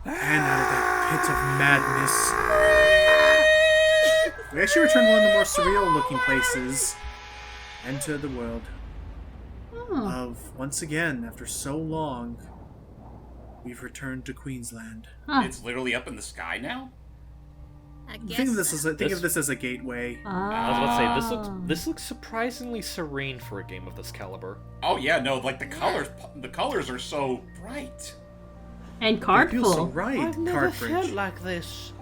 and out of that pit of madness, we actually returned to one of the more surreal-looking places. Enter the world of, once again, after so long, we've returned to Queensland. It's literally up in the sky now? I guess. Think of this as a gateway. I was about to say this looks surprisingly serene for a game of this caliber. Oh yeah, no, like the colors are so bright. And It feels so cardful. right. I've never Cartridge. felt like this.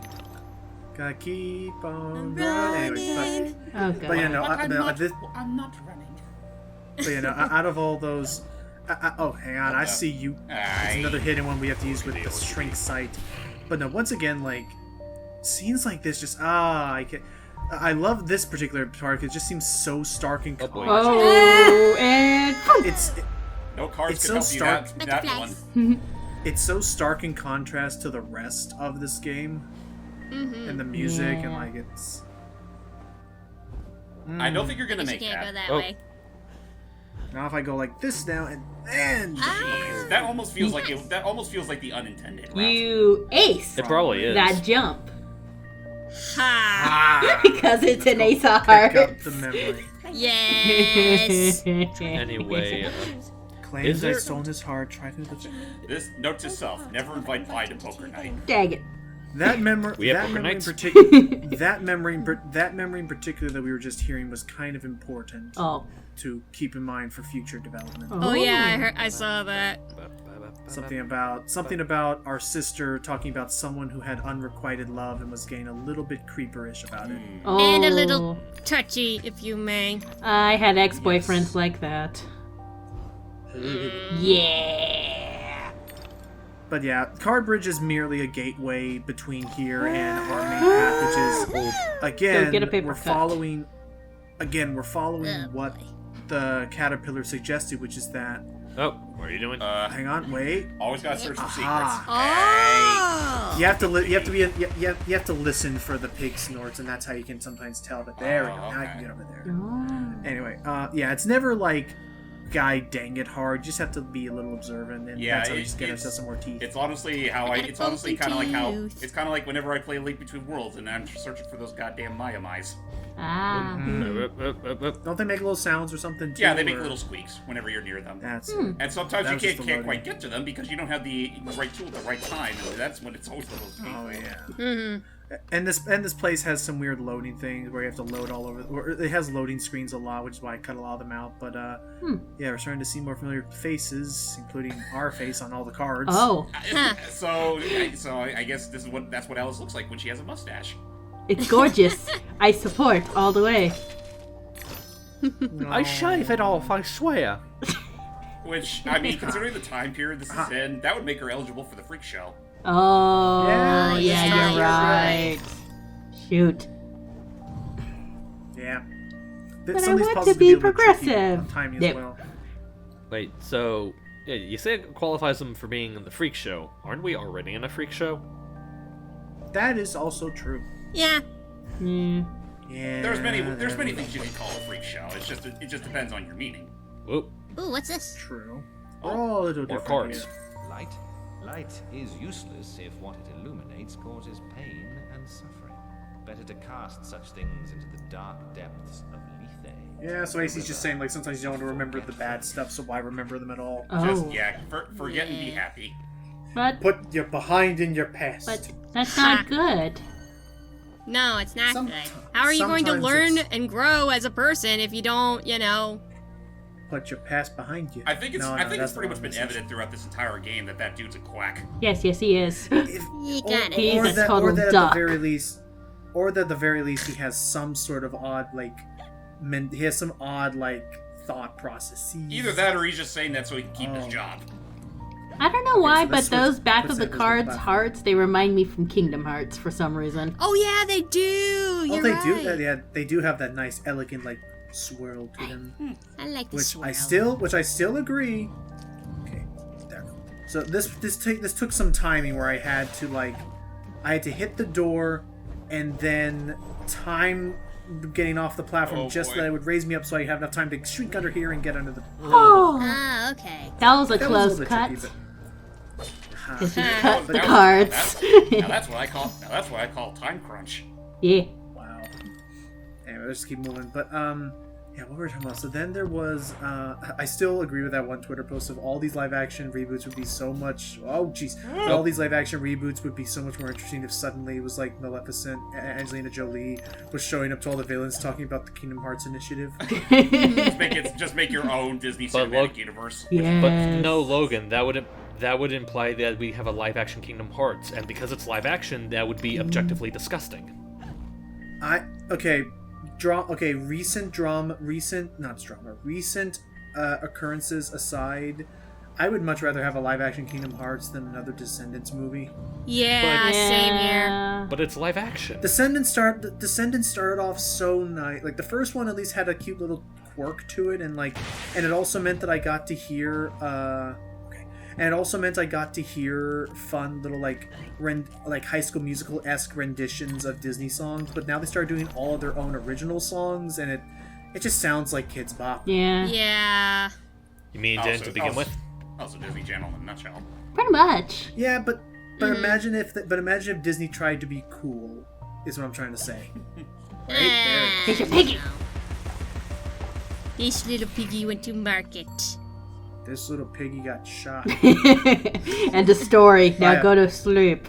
Gotta keep on running. Anyway, Oh but god. you know, I'm not running. but you know, out of all those, oh, hang on, I see you. It's another hidden one we have to use with the shrink sight. But no, once again, like scenes like this, just I love this particular part. It just seems so stark and Oh, and No cards It's can so help stark. you that one. it's so stark in contrast to the rest of this game, and the music, and like it's. I don't think you're gonna You make can't go that. that way. Now if I go like this now and then. Jeez, that almost feels like the unintended route. you ace It probably is. that jump. Ha! Because it's an ace of Pick up hearts. the memory. Yes! Anyway, Claims Is there- I stole his heart. Try to. This note to self: never invite Pi to poker night. Dang it. That memory. We have That poker memory in nights? particular. that memory in particular that we were just hearing was kind of important Oh. to keep in mind for future development. Oh yeah, I saw that. Something about our sister talking about someone who had unrequited love and was getting a little bit creeperish about it. Oh. And a little touchy, if you may. I had ex-boyfriends like that. Yeah. But yeah, Cardbridge is merely a gateway between here and our main path, which is again So get a paper we're cut. following. Oh, what boy. the caterpillar suggested, which is that. oh, what are you doing? Hang on, wait. Always gotta search for Aha. secrets. Oh! You have to listen for the pig snorts, and that's how you can sometimes tell. But there we go. Now I can okay. get over there. Oh. Anyway, yeah, it's never like guy dang it hard. You just have to be a little observant, and Yeah, that's how we just get ourselves some more teeth. It's honestly how I got a it's honestly kind of like how tooth. it's kind of like whenever I play Link Between Worlds and I'm searching for those goddamn Mayamais. Ah. Don't they make little sounds or something? Too, Yeah, they make or- little squeaks whenever you're near them. That's And sometimes That you was just can't the loading. quite get to them because you don't have the right tool at the right time, and that's when it's always the most painful. Oh yeah. Mm-hmm. And this place has some weird loading things where you have to load all over. Or it has loading screens a lot, which is why I cut a lot of them out. But yeah, we're starting to see more familiar faces, including our face on all the cards. Oh. So I guess that's what Alice looks like when she has a mustache. It's gorgeous. I support all the way. I shave it off, I swear. Which I mean, considering the time period this is in, that would make her eligible for the freak show. Oh, Yeah, yeah, you're you're right. Shoot. Yeah. But Some I of these want puzzles to can be a little tricky progressive. on timing Yep. as well. Wait, so yeah, you say it qualifies them for being in the freak show. Aren't we already in a freak show? That is also true. Yeah. Hmm. Yeah. There's many things you can call a freak show. It just depends on your meaning. Whoop. Ooh, what's this? True. We're all a little More different cards. here. Light is useless if what it illuminates causes pain and suffering. Better to cast such things into the dark depths of Lethe. Yeah, so AC's just saying, like, sometimes you don't want to remember the bad stuff, so why remember them at all? Just Oh. yeah, forget and be happy. But Put your behind in your past. that's not good. No, it's not Some- good. How are you going to sometimes learn it's- and grow as a person if you don't, Put your past behind you. I think it's No, I think that's it's pretty the much wrong been message. evident throughout this entire game that dude's a quack. Yes, he is. If, You got He's it. a total or that duck. at the very least, or that at the very least he has some sort of odd, like, he has some odd, like, thought processes. Either that or he's just saying that so he can keep his Oh. job. I don't know why, so but let's those switch- back let's of the say there's a cards platform. hearts, they remind me from Kingdom Hearts for some reason. Oh yeah, they do. Oh, You're they right. do. Yeah, they do have that nice, elegant, like, swirl to them. I like the Which swirl. I still agree. Okay, there. So this took some timing where I had to hit the door, and then time getting off the platform Oh, just boy. that it would raise me up so I have enough time to shrink under here and get under the. Oh, Ah, okay. that was a That was a close little bit cut. tricky, but- Because you Huh. cut the Now cards. that's what I call. Now that's what I call time crunch. Yeah. Wow. Anyway, let's just keep moving. But yeah, what were we talking about? So then there was I still agree with that one Twitter post of all these live action reboots would be so much. Oh, jeez. All these live action reboots would be so much more interesting if suddenly it was like Maleficent, Angelina Jolie was showing up to all the villains talking about the Kingdom Hearts initiative. Just make your own Disney But cinematic universe. Yes. But no, Logan, that would imply that we have a live action Kingdom Hearts, and because it's live action, that would be objectively disgusting. Recent occurrences aside, I would much rather have a live action Kingdom Hearts than another Descendants movie. Yeah, same here. But it's live action. Descendants started off so nice. Like the first one at least had a cute little quirk to it, and it also meant that I got to hear and it also meant I got to hear fun little High School Musical-esque renditions of Disney songs. But now they started doing all of their own original songs, and it just sounds like Kids Bop. Yeah. Yeah. You mean it didn't to begin with? Also, Disney Channel in a nutshell. Pretty much. Yeah, but imagine if Disney tried to be cool. Is what I'm trying to say. Right there. Here's your piggy. This little piggy went to market. This little piggy got shot And the story. Now Yeah. go to sleep.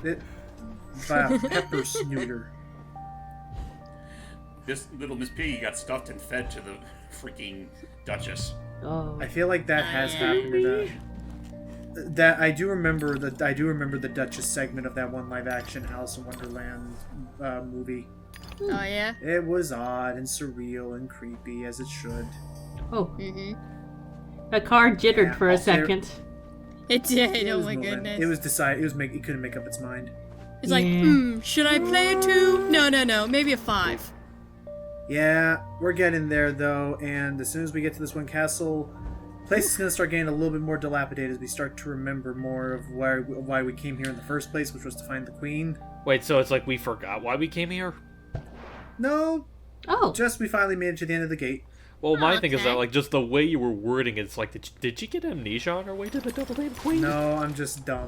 by a pepper snooter. This little Miss Piggy got stuffed and fed to the freaking Duchess. Oh. I feel like that has happened to that. I do remember the Duchess segment of that one live action Alice in Wonderland movie. Oh, yeah? It was odd and surreal and creepy as it should. Oh. Mm-hmm. The car jittered Yeah, for a also- second. It did, It oh was my moving. goodness. It was decided. It couldn't make up its mind. It's like, Yeah. should I play a 2? No, maybe a 5. Yeah, we're getting there though, and as soon as we get to this one castle, place is gonna start getting a little bit more dilapidated as we start to remember more of why we came here in the first place, which was to find the queen. Wait, so it's like we forgot why we came here? No, Oh. just we finally made it to the end of the gate. Well, my thing is okay. that, like, just the way you were wording it, it's like, did you get amnesia on our way to the Double Lane Queen? No, I'm just dumb.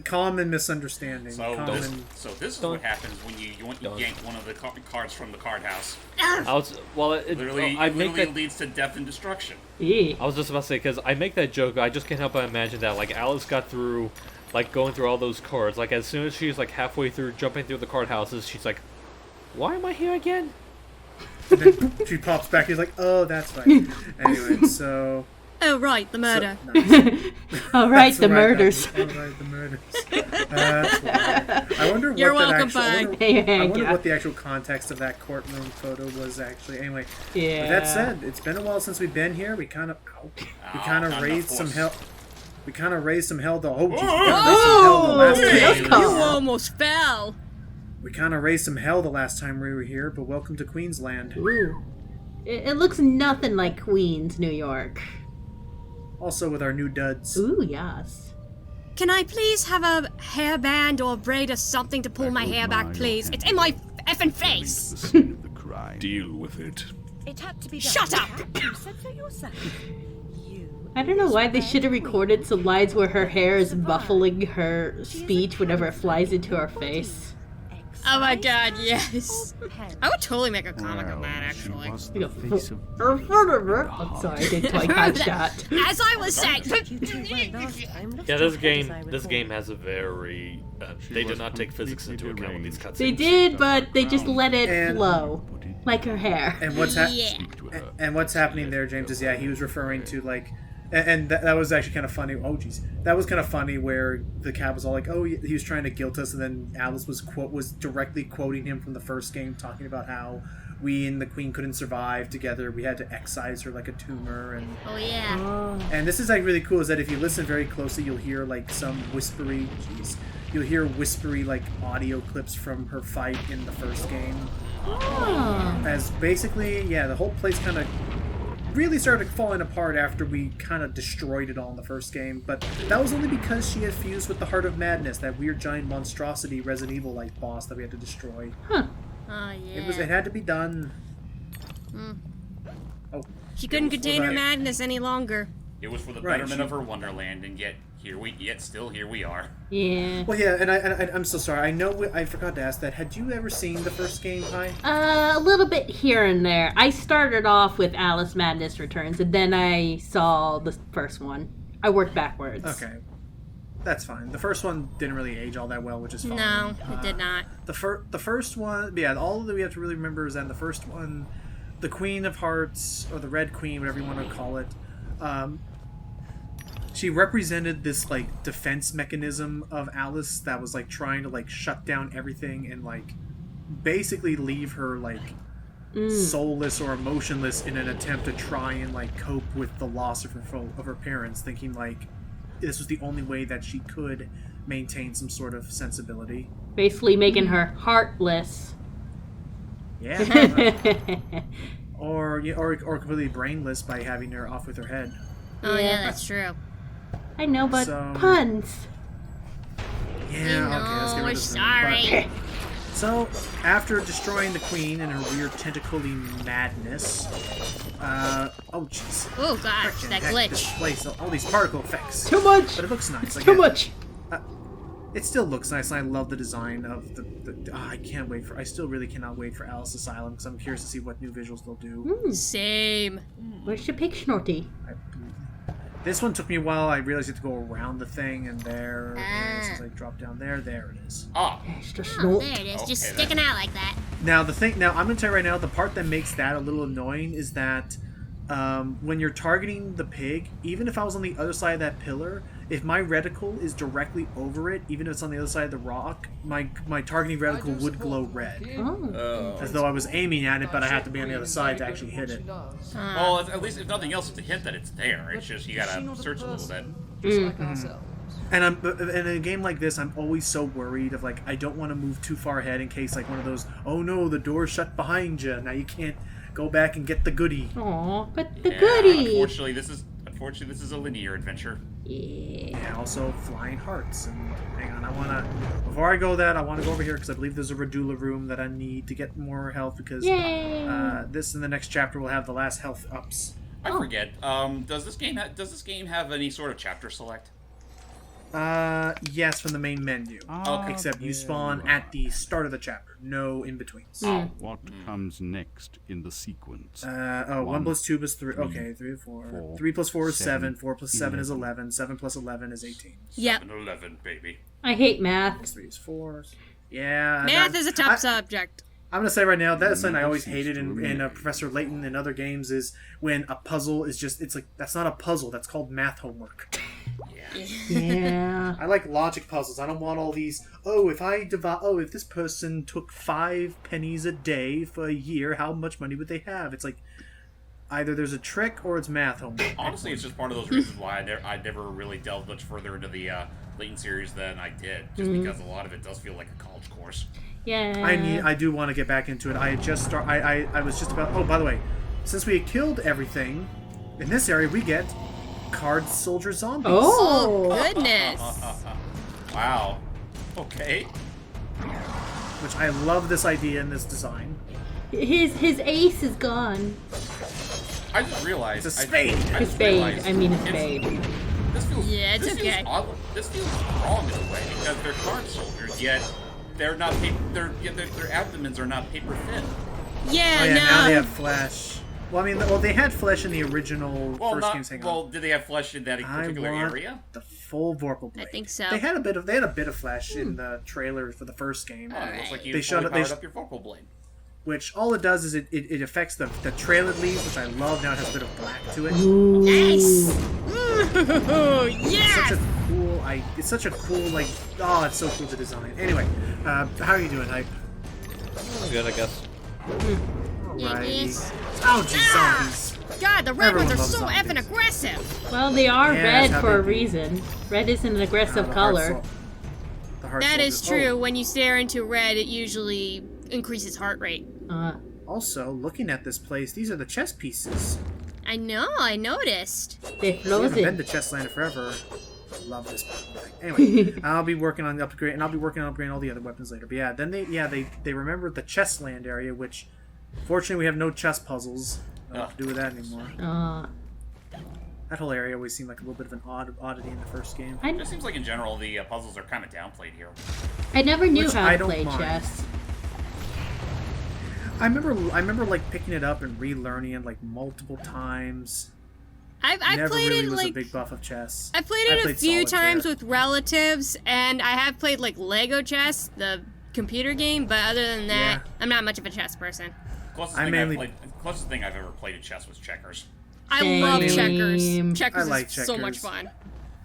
Common misunderstanding. So Common. this is what happens when you yank one of the cards from the card house. I was, well, Literally, I make literally that. leads to death and destruction. Yeah. I was just about to say, because I make that joke, I just can't help but imagine that, like, Alice got through, like, going through all those cards. Like, as soon as she's, like, halfway through jumping through the card houses, she's like, why am I here again? And then boop, she pops back. He's like, "Oh, that's right." Anyway, so. Oh, right, the murder. So, nice. All right, That's the right, murders. All right, the murders. That's why. I wonder what You're that welcome, actual. I wonder, Hey, I wonder yeah. what the actual context of that courtroom photo was actually. Anyway, Yeah. with that said, it's been a while since we've been here. We kind of not raised enough some force. hell. We kind of raised some hell. Oh, geez, we kind of raised some hell the last Let's time. go. You almost fell. We kind of raised some hell the last time we were here. But welcome to Queensland. Ooh. It looks nothing like Queens, New York. Also with our new duds. Ooh, yes. Can I please have a hairband or a braid or something to pull my hair back, please? It's in my effing face. The scene of the crime. Deal with it. It had to be done. Shut up! You said so yourself. You. I don't know why they should have recorded some lines where her hair is muffling her speech whenever it flies into her face. Oh my god, yes. I would totally make a comic of that, actually. Was You the go, face of I'm sorry, I didn't quite catch that. As I was saying. You two were last time. Looked Yeah, as this good game, as I this recall. game has a very. They did was not take physics into completely account with these deranged. cutscenes. They did, but they just let it And- flow. Like her hair. And what's Yeah. and what's happening there, James, is he was referring to and that was actually kind of funny. Oh, geez, that was kind of funny where the cat was all like, "Oh," he was trying to guilt us, and then Alice was directly quoting him from the first game, talking about how we and the Queen couldn't survive together. We had to excise her like a tumor, Oh, yeah. Oh. and this is like really cool. Is that if you listen very closely, you'll hear like some whispery, you'll hear whispery like audio clips from her fight in the first game. Oh. As basically, yeah, the whole place kind of really started falling apart after we kind of destroyed it all in the first game, but that was only because she had fused with the Heart of Madness, that weird giant monstrosity Resident Evil like boss that we had to destroy. Huh. Oh, yeah. It had to be done. Mm. Oh, She couldn't contain her Right. madness any longer. It was for the Right, betterment of her wonderland, and yet still here we are. Yeah. Well, yeah, and I'm so sorry. I know I forgot to ask that. Had you ever seen the first game, Pi? A little bit here and there. I started off with Alice Madness Returns, and then I saw the first one. I worked backwards. Okay. That's fine. The first one didn't really age all that well, which is fine. No, it did not. The first one, yeah, all that we have to really remember is that in the first one, the Queen of Hearts, or the Red Queen, whatever you want to call it, she represented this, like, defense mechanism of Alice that was, like, trying to, like, shut down everything and, like, basically leave her, like, soulless or emotionless in an attempt to try and, like, cope with the loss of her parents, thinking, like, this was the only way that she could maintain some sort of sensibility. Basically making her heartless. Yeah. or completely brainless by having her off with her head. Oh yeah, that's true. I know, but So- puns. Yeah, No, okay, let's get we're rid of some. sorry. So, after destroying the queen and her weird tentacly madness, oh jeez. Oh gosh, Frickin' that heck, This glitch. place, all these particle effects. Too much. But it looks nice. Too much. It still looks nice, and I love the design of the I can't wait for. I still really cannot wait for Alice Asylum because I'm curious to see what new visuals they'll do. Same. Where's your pig snorty? This one took me a while. I realized you have to go around the thing, and there it is. Ah. As I drop down there, there it is. Ah, It's the Oh, snort. there it is, just Okay, sticking out like that. Now I'm gonna tell you right now, the part that makes that a little annoying is that when you're targeting the pig, even if I was on the other side of that pillar, if my reticle is directly over it, even if it's on the other side of the rock, my targeting reticle would glow red, Oh. as though I was aiming at it, but I have to be on the other side to actually hit it. well, at least if nothing else, it's a hint that it's there. It's just you gotta search a little bit. And in a game like this, I'm always so worried of, like, I don't want to move too far ahead in case, like, one of those, oh no, the door's shut behind you, now you can't go back and get the goodie. Aw, but the Yeah, goodie. Unfortunately, this is a linear adventure. Yeah. Yeah, also flying hearts. And hang on, before I go that, I want to go over here because I believe there's a Radula room that I need to get more health because Yay. this in the next chapter will have the last health ups. I forget. Does this game have any sort of chapter select? Yes, from the main menu. Okay. Except you spawn at the start of the chapter, no in betweens. What comes next in the sequence? 1 plus 2 plus 3. Okay, 3 4. 3 plus 4 is 7. 4 plus 7 is 11. 7 plus 11 is 18. Yep. 11, baby. I hate math. 3 is 4. Yeah. Math is a tough subject. I'm gonna say right now that's something I always hated in Professor Layton and other games is when a puzzle is just it's like that's not a puzzle, that's called math homework. Yeah. I like logic puzzles. I don't want all these. If this person took 5 pennies a day for a year, how much money would they have? It's like either there's a trick or it's math homework. Honestly, it's just part of those reasons why I never really delved much further into the Layton series than I did, just because a lot of it does feel like a college course. Yeah. I do want to get back into it. I was just about. Oh, by the way, since we had killed everything in this area, we get card soldier zombies. Oh, goodness. Wow. Okay. Which I love this idea in this design. His ace is gone. I just realized. It's a spade. His spade. I mean his spade. This feels. Yeah, it's this okay. Feels odd. This feels wrong in a way because they're card soldiers, yet they're not. Their abdomens are not paper thin. Yeah, Oh yeah, no. now they have flesh. Well, I mean, they had flesh in the original first game's. Hang on. Well, did they have flesh in that particular I want area? the full Vorpal blade. I think so. They had a bit of flesh in the trailer for the first game. Oh, it looks like you They showed fully it- powered up your vocal blade. Which all it does is it affects the trail it leaves, which I love. Now it has a bit of black to it. Nice. Ooh, It's yes. such a cool. It's such a cool like. Oh, it's so cool to design. Anyway, how are you doing, Hype? Good, I guess. Alrighty. Yes. Oh, geez, zombies. God, the red Everyone ones are loves so zombies. effing aggressive. Well, they are Yeah, red that's for how a they be. reason. Red isn't an aggressive The color. heart That is soldiers. true. When you stare into red, it usually increases heart rate. Also, looking at this place, these are the chess pieces. I know, I noticed. They're We haven't been frozen. to Chessland forever. Love this thing. Anyway, I'll be working on upgrading all the other weapons later. But yeah, then they remembered the Chessland area, which fortunately we have no chess puzzles to do with that anymore. That whole area always seemed like a little bit of an oddity in the first game. It just seems like in general the puzzles are kind of downplayed here. I never knew Which how I to don't play mind. chess. I remember like picking it up and relearning it like multiple times. I've Never played really it was like a big buff of chess. I played it a few solitaire. times with relatives, and I have played like Lego Chess, the computer game. But other than that, Yeah. I'm not much of a chess person. Closest I thing mainly- closest thing I've ever played at chess was checkers. I love checkers. Same. Checkers I like is so much checkers. fun.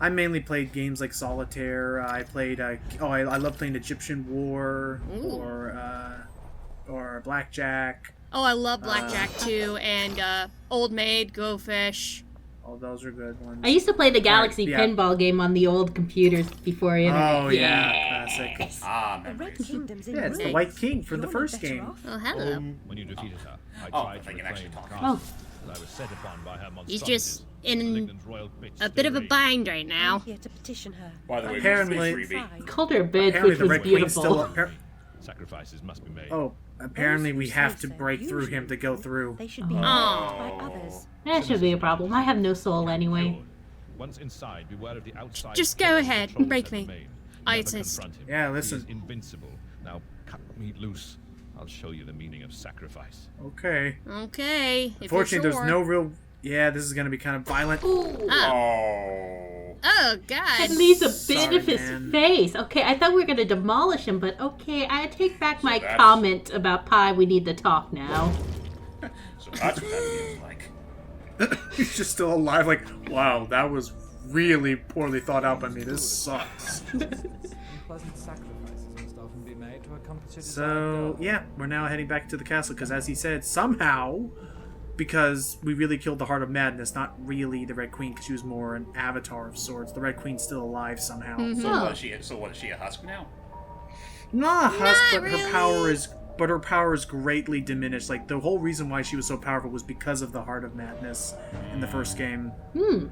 I mainly played games like Solitaire. I played. I love playing Egyptian War Ooh. or Blackjack. Oh, I love Blackjack too, and Old Maid, Go Fish. All those are good ones. I used to play the Galaxy yeah. pinball game on the old computers before internet. Oh yeah, classic. Ah, The Red memories. Kingdom's in Yeah, it's the ruins. White King from the You're no first better game. off. Oh, hello. When you defeated her, I Oh, tried they to can actually reclaim the talk. castle, Oh. but I was set upon by her He's monstrosities. just in Malignant royal bitch a bit of a still bind right now. I'm here to petition her. By the way, Apparently- please freebie. Called her a bitch, Apparently which the was Red Queen's beautiful. still. reigns. Sacrifices must be made. Oh, apparently we Those have who to say so break through him usually to go through. They should be Oh. helped by others. That should be a problem. I have no soul anyway. Lord, once inside, beware of the outside. Just go terror ahead, controls break her me. domain. I Never insist. confront him. Yeah, He listen. is invincible. Now cut me loose. I'll show you the meaning of sacrifice. Okay. Okay. If you're Fortunately, sure. there's no real. Yeah, this is gonna be kind of violent. Ah. Oh. Oh God. At least a bit Sorry, of his man. face. Okay, I thought we were gonna demolish him, but okay, I take back my that's- comment about Pie. We need to talk now. So that's what that feels like. He's just still alive. Like, wow, that was really poorly thought out by me. This sucks. Unpleasant sacrifices must often be made to accomplish a desired So goal. yeah, we're now heading back to the castle because, as he said, somehow, because we really killed the Heart of Madness, not really the Red Queen, because she was more an avatar of sorts. The Red Queen's still alive somehow. So Oh. what is she? So what is she, a husk now? Not a husk, but really. her power is greatly diminished. Like the whole reason why she was so powerful was because of the Heart of Madness in the first game.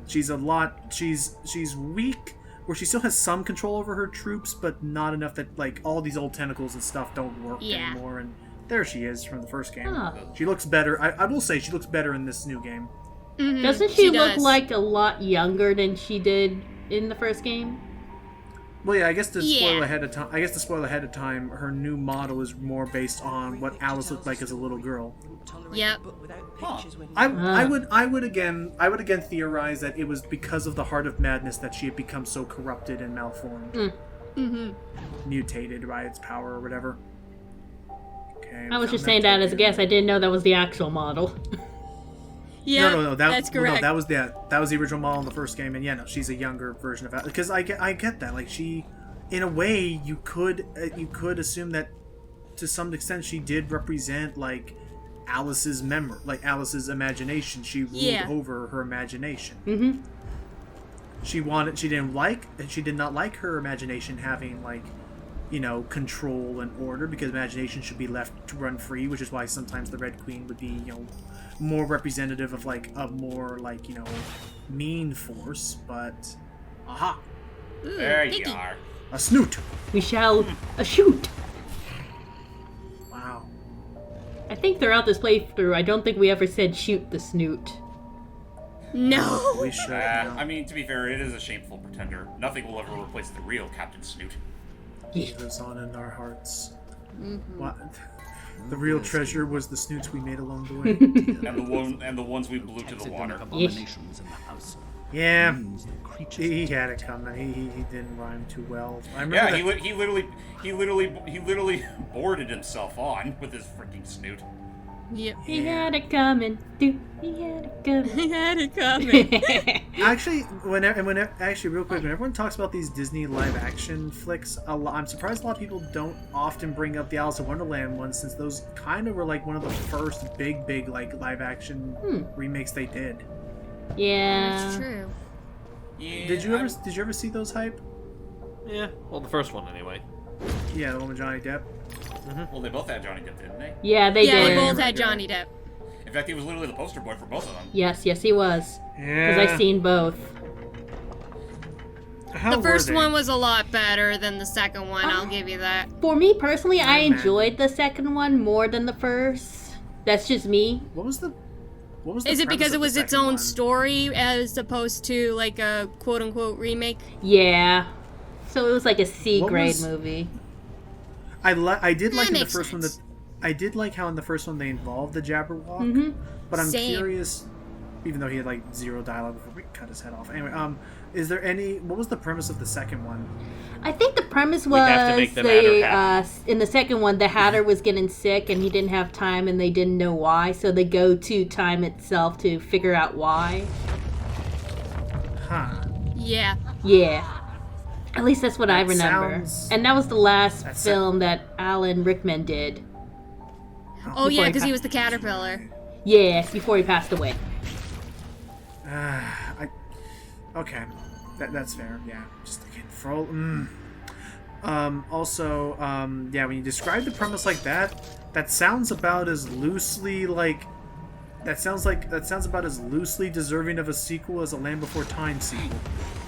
She's she's weak, where she still has some control over her troops, but not enough that like all these old tentacles and stuff don't work Yeah. anymore. And there she is from the first game. Huh. She looks better. I will say she looks better in this new game. Mhm, Doesn't she look does. like a lot younger than she did in the first game? Well, yeah, I guess to spoil Yeah. ahead of time, her new model is more based on what Alice looked like as a little girl. Yep. I would again theorize that it was because of the Heart of Madness that she had become so corrupted and malformed, mutated by its power or whatever. Okay, I was found just saying that as a token. guess. I didn't know that was the actual model. Yeah. No, that's correct. No, that was the original model in the first game, and yeah, no, she's a younger version of Alice. Because I get that, like she, in a way, you could assume that to some extent she did represent like Alice's memory, like Alice's imagination. She ruled over her imagination. Mm-hmm. She did not like her imagination having like, you know, control and order, because imagination should be left to run free, which is why sometimes the Red Queen would be, you know, more representative of like a more like, you know, mean force. But aha, Ooh, There you picky. are. a snoot. We shall shoot. Wow. I think throughout this playthrough, I don't think we ever said shoot the snoot. No. We should. now. I mean, to be fair, it is a shameful pretender. Nothing will ever replace the real Captain Snoot. He lives on in our hearts. What? The real treasure was the snoots we made along the way. And the ones we blew to the water. Abominations in the house. Yeah, Means the creatures he had it coming. He didn't rhyme too well. I remember Yeah, that. he literally boarded himself on with his freaking snoot. Yep. He had it coming. Dude, he had it coming. He had it coming. Actually, real quick, when everyone talks about these Disney live-action flicks, I'm surprised a lot of people don't often bring up the Alice in Wonderland ones, since those kind of were like one of the first big like live-action remakes they did. That's Yeah. true. Yeah, Did you ever see those hype? Yeah, well, the first one anyway. Yeah, the one with Johnny Depp. Well, they both had Johnny Depp, didn't they? Yeah, they Yeah, they did. both had Johnny Depp. In fact, he was literally the poster boy for both of them. Yes, he was. Yeah. Because I've seen both. How The first were they? one was a lot better than the second one, I'll give you that. For me personally, I man. enjoyed the second one more than the first. That's just me. What was the What was the Is it premise because of it the was its second own one? story as opposed to like a quote unquote remake? Yeah. So it was like a C What grade was- movie. I did That like in the makes first one that sense. I did like how in the first one they involved the Jabberwock, Mm-hmm. but I'm Same. curious, even though he had like zero dialogue before we cut his head off. Anyway, is there any? What was the premise of the second one? I think the premise We have to was make the Hatter happy. in the second one, the Hatter was getting sick and he didn't have time and they didn't know why, so they go to time itself to figure out why. Huh. Yeah. Yeah. At least that's what I That remember. sounds- And that was the last That's- film that Alan Rickman did. Oh yeah, he because he pa- was the caterpillar. Yeah, before he passed away. Okay, that's fair. Yeah, just again for all. Also, yeah, when you describe the premise like that, that sounds about as loosely like. That sounds about as loosely deserving of a sequel as a Land Before Time sequel.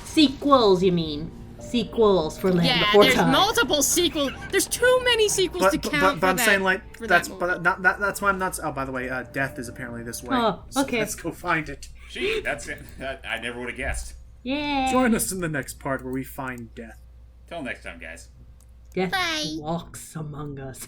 Sequels, you mean? Sequels for Land Yeah, Before there's Time. multiple sequels. There's too many sequels to count. But I'm for saying that- like for that's that but movie. not that's why I'm not. Oh, by the way, death is apparently this way. Oh, So okay. let's go find it. Gee, that's it. I never would have guessed. Yeah. Join us in the next part where we find death. Till next time, guys. Death Bye. walks among us.